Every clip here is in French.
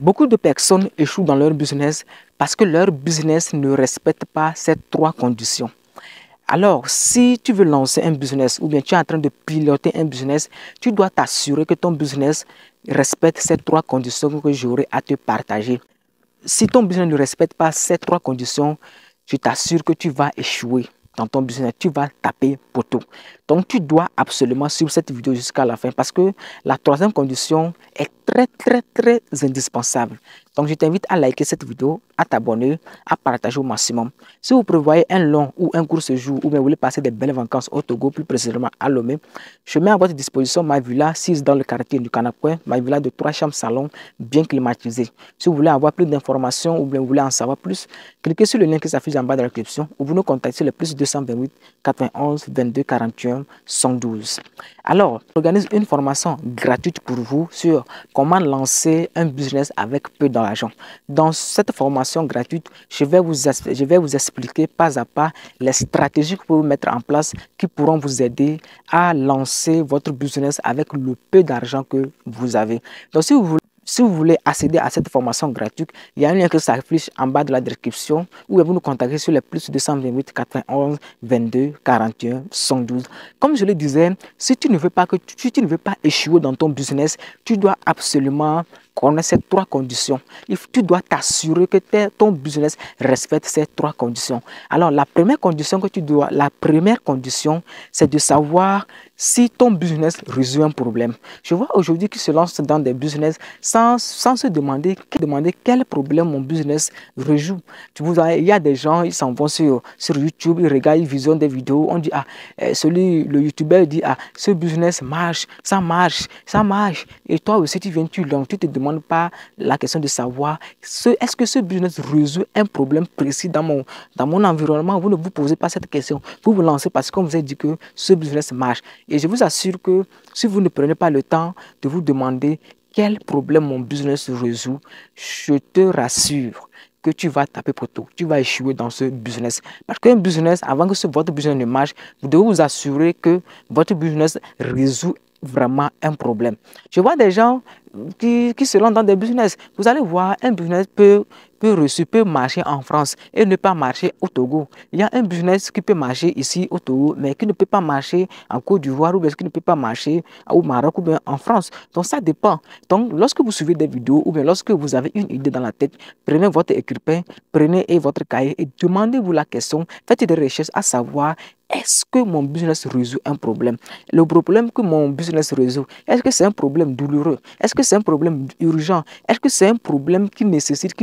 Beaucoup de personnes échouent dans leur business parce que leur business ne respecte pas ces trois conditions. Alors, si tu veux lancer un business ou bien tu es en train de piloter un business, tu dois t'assurer que ton business respecte ces trois conditions que j'aurai à te partager. Si ton business ne respecte pas ces trois conditions, je t'assure que tu vas échouer dans ton business, tu vas taper poteau. Donc, tu dois absolument suivre cette vidéo jusqu'à la fin parce que la troisième condition est très indispensable. Donc, je t'invite à liker cette vidéo, à t'abonner, à partager au maximum. Si vous prévoyez un long ou un court séjour ou bien vous voulez passer des belles vacances au Togo, plus précisément à Lomé, je mets à votre disposition ma villa 6 dans le quartier du Canapouin, ma villa de 3 chambres salon bien climatisée. Si vous voulez avoir plus d'informations ou bien vous voulez en savoir plus, cliquez sur le lien qui s'affiche en bas de la description ou vous nous contactez sur le plus 228 91 22 41 112. Alors, j'organise une formation gratuite pour vous sur comment lancer un business avec peu d'argent. Dans cette formation gratuite, je vais vous expliquer pas à pas les stratégies que vous pouvez mettre en place qui pourront vous aider à lancer votre business avec le peu d'argent que vous avez. Donc, si vous voulez accéder à cette formation gratuite, il y a un lien qui s'affiche en bas de la description ou vous nous contactez sur les plus 228 91 22 41 112. Comme je le disais, si tu ne veux pas échouer dans ton business, tu dois absolument connaître ces trois conditions. Tu dois t'assurer que ton business respecte ces trois conditions. Alors, la première condition, c'est de savoir si ton business résout un problème. Je vois aujourd'hui qu'ils se lancent dans des business sans se demander quel problème mon business résout. Il y a des gens, ils s'en vont sur YouTube, ils regardent, ils visionnent des vidéos, on dit, le YouTuber dit, ce business marche, ça marche. Et toi aussi, tu te demandes pas la question de savoir, est-ce que ce business résout un problème précis dans mon environnement? Vous ne vous posez pas cette question. Vous vous lancez parce qu'on vous a dit que ce business marche. Et je vous assure que si vous ne prenez pas le temps de vous demander quel problème mon business résout, je te rassure que tu vas taper poteau, tu vas échouer dans ce business. Parce qu'un business, avant que votre business ne marche, vous devez vous assurer que votre business résout vraiment un problème. Je vois des gens qui se lancent dans des business. Vous allez voir, un business peut marcher en France et ne pas marcher au Togo. Il y a un business qui peut marcher ici au Togo, mais qui ne peut pas marcher en Côte d'Ivoire ou bien qui ne peut pas marcher au Maroc ou bien en France. Donc ça dépend. Donc lorsque vous suivez des vidéos ou bien lorsque vous avez une idée dans la tête, prenez votre écrivain, prenez votre cahier et demandez-vous la question, faites des recherches à savoir est-ce que mon business résout un problème? Le problème que mon business résout, est-ce que c'est un problème douloureux? Est-ce que c'est un problème urgent? Est-ce que c'est un problème qui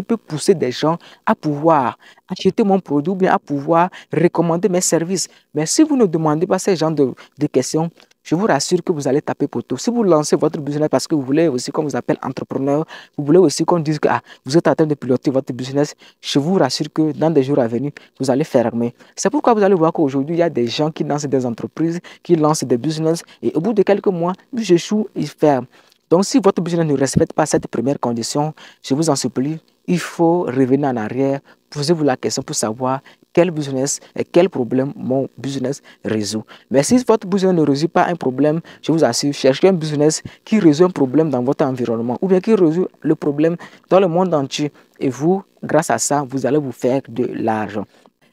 peut pousser des gens à pouvoir acheter mon produit ou bien à pouvoir recommander mes services? Mais si vous ne demandez pas ces genres de questions, je vous rassure que vous allez taper poteau. Si vous lancez votre business parce que vous voulez aussi qu'on vous appelle entrepreneur, vous voulez aussi qu'on dise que vous êtes en train de piloter votre business, je vous rassure que dans des jours à venir, vous allez fermer. C'est pourquoi vous allez voir qu'aujourd'hui, il y a des gens qui lancent des entreprises, qui lancent des business et au bout de quelques mois, ils échouent, ils ferment. Donc, si votre business ne respecte pas cette première condition, je vous en supplie, il faut revenir en arrière, posez-vous la question pour savoir quel business et quel problème mon business résout. Mais si votre business ne résout pas un problème, je vous assure, cherchez un business qui résout un problème dans votre environnement ou bien qui résout le problème dans le monde entier. Et vous, grâce à ça, vous allez vous faire de l'argent.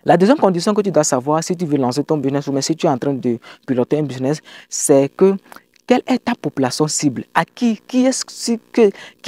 La deuxième condition que tu dois savoir si tu veux lancer ton business ou bien si tu es en train de piloter un business, c'est que quelle est ta population cible? À qui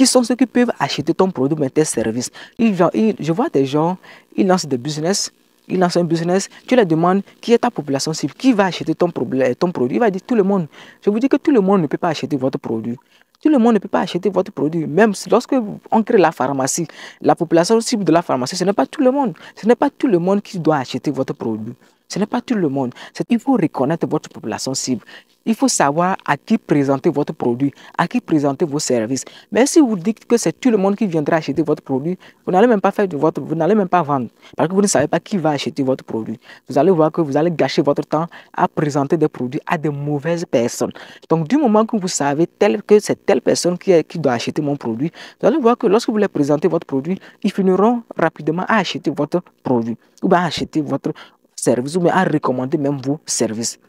sont ceux qui peuvent acheter ton produit ou tes services? Je vois des gens, ils lancent des business. Ils lancent un business, tu leur demandes qui est ta population cible, qui va acheter ton produit. Il va dire tout le monde. Je vous dis que tout le monde ne peut pas acheter votre produit. Tout le monde ne peut pas acheter votre produit. Même lorsque on crée la pharmacie, la population cible de la pharmacie, ce n'est pas tout le monde. Ce n'est pas tout le monde qui doit acheter votre produit. Ce n'est pas tout le monde. Il faut reconnaître votre population cible. Il faut savoir à qui présenter votre produit, à qui présenter vos services. Mais si vous dites que c'est tout le monde qui viendra acheter votre produit, vous n'allez même pas vous n'allez même pas vendre. Parce que vous ne savez pas qui va acheter votre produit. Vous allez voir que vous allez gâcher votre temps à présenter des produits à de mauvaises personnes. Donc, du moment que vous savez que c'est telle personne qui doit acheter mon produit, vous allez voir que lorsque vous leur présentez votre produit, ils finiront rapidement à acheter votre produit ou à acheter votre service ou bien à recommander même vos services.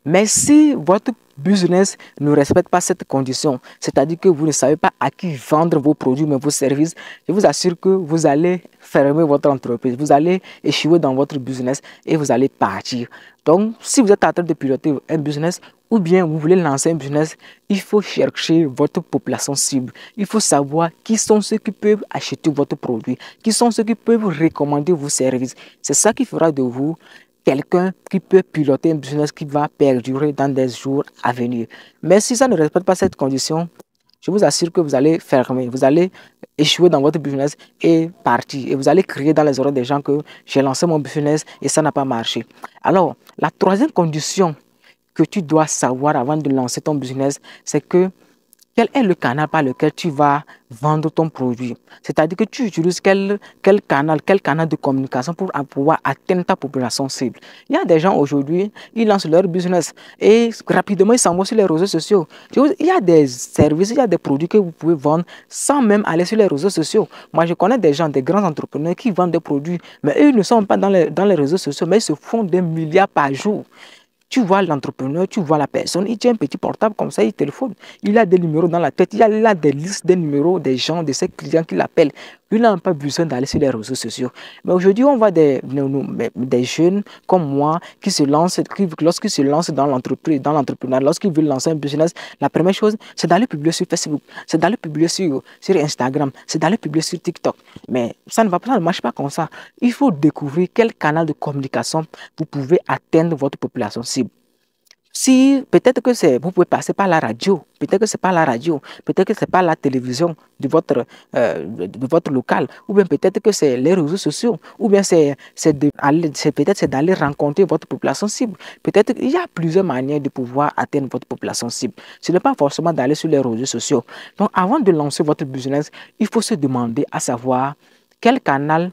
Mais si votre business ne respecte pas cette condition, c'est-à-dire que vous ne savez pas à qui vendre vos produits, mais vos services, je vous assure que vous allez fermer votre entreprise, vous allez échouer dans votre business et vous allez partir. Donc, si vous êtes en train de piloter un business ou bien vous voulez lancer un business, il faut chercher votre population cible. Il faut savoir qui sont ceux qui peuvent acheter votre produit, qui sont ceux qui peuvent recommander vos services. C'est ça qui fera de vous quelqu'un qui peut piloter un business qui va perdurer dans des jours à venir. Mais si ça ne respecte pas cette condition, je vous assure que vous allez fermer, vous allez échouer dans votre business et partir. Et vous allez crier dans les oreilles des gens que j'ai lancé mon business et ça n'a pas marché. Alors, la troisième condition que tu dois savoir avant de lancer ton business, c'est que quel est le canal par lequel tu vas vendre ton produit? C'est-à-dire que tu utilises quel canal de communication pour pouvoir atteindre ta population cible. Il y a des gens aujourd'hui, ils lancent leur business et rapidement ils s'en vont sur les réseaux sociaux. Il y a des services, il y a des produits que vous pouvez vendre sans même aller sur les réseaux sociaux. Moi, je connais des gens, des grands entrepreneurs qui vendent des produits, mais eux ne sont pas dans les réseaux sociaux, mais ils se font des milliards par jour. Tu vois l'entrepreneur, tu vois la personne, il tient un petit portable comme ça, il téléphone. Il a des numéros dans la tête, il a des listes des numéros des gens, de ses clients qui l'appellent. Lui n'a pas besoin d'aller sur les réseaux sociaux. Mais aujourd'hui, on voit des jeunes comme moi qui se lancent, lorsqu'ils se lancent dans l'entreprise, dans l'entrepreneuriat, lorsqu'ils veulent lancer un business, la première chose, c'est d'aller publier sur Facebook, c'est d'aller publier sur Instagram, c'est d'aller publier sur TikTok. Mais ça ne marche pas comme ça. Il faut découvrir quel canal de communication vous pouvez atteindre votre population cible. Si peut-être que vous pouvez passer par la radio, peut-être que c'est pas la radio, peut-être que c'est pas la télévision de votre local, ou bien peut-être que c'est les réseaux sociaux, ou bien peut-être c'est d'aller rencontrer votre population cible. Peut-être qu'il y a plusieurs manières de pouvoir atteindre votre population cible. Ce n'est pas forcément d'aller sur les réseaux sociaux. Donc avant de lancer votre business, il faut se demander à savoir quel canal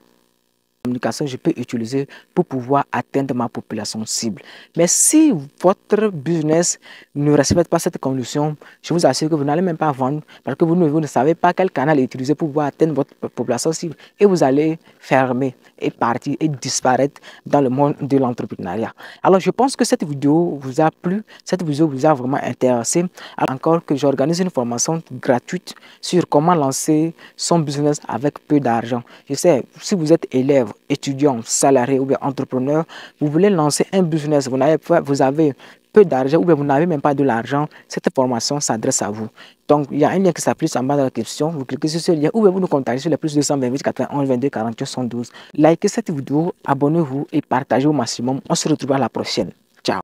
communication je peux utiliser pour pouvoir atteindre ma population cible. Mais si votre business ne respecte pas cette condition, je vous assure que vous n'allez même pas vendre parce que vous ne savez pas quel canal utiliser pour pouvoir atteindre votre population cible et vous allez fermer et partir et disparaître dans le monde de l'entrepreneuriat. Alors je pense que cette vidéo vous a plu, cette vidéo vous a vraiment intéressé. Alors, encore que j'organise une formation gratuite sur comment lancer son business avec peu d'argent. Je sais, si vous êtes élève, étudiant, salarié ou bien entrepreneur, vous voulez lancer un business, vous avez peu d'argent ou bien vous n'avez même pas de l'argent, cette formation s'adresse à vous. Donc, il y a un lien qui s'affiche en bas de la description. Vous cliquez sur ce lien ou bien vous nous contactez sur les plus 228 91 22 48 112. Likez cette vidéo, abonnez-vous et partagez au maximum. On se retrouve à la prochaine.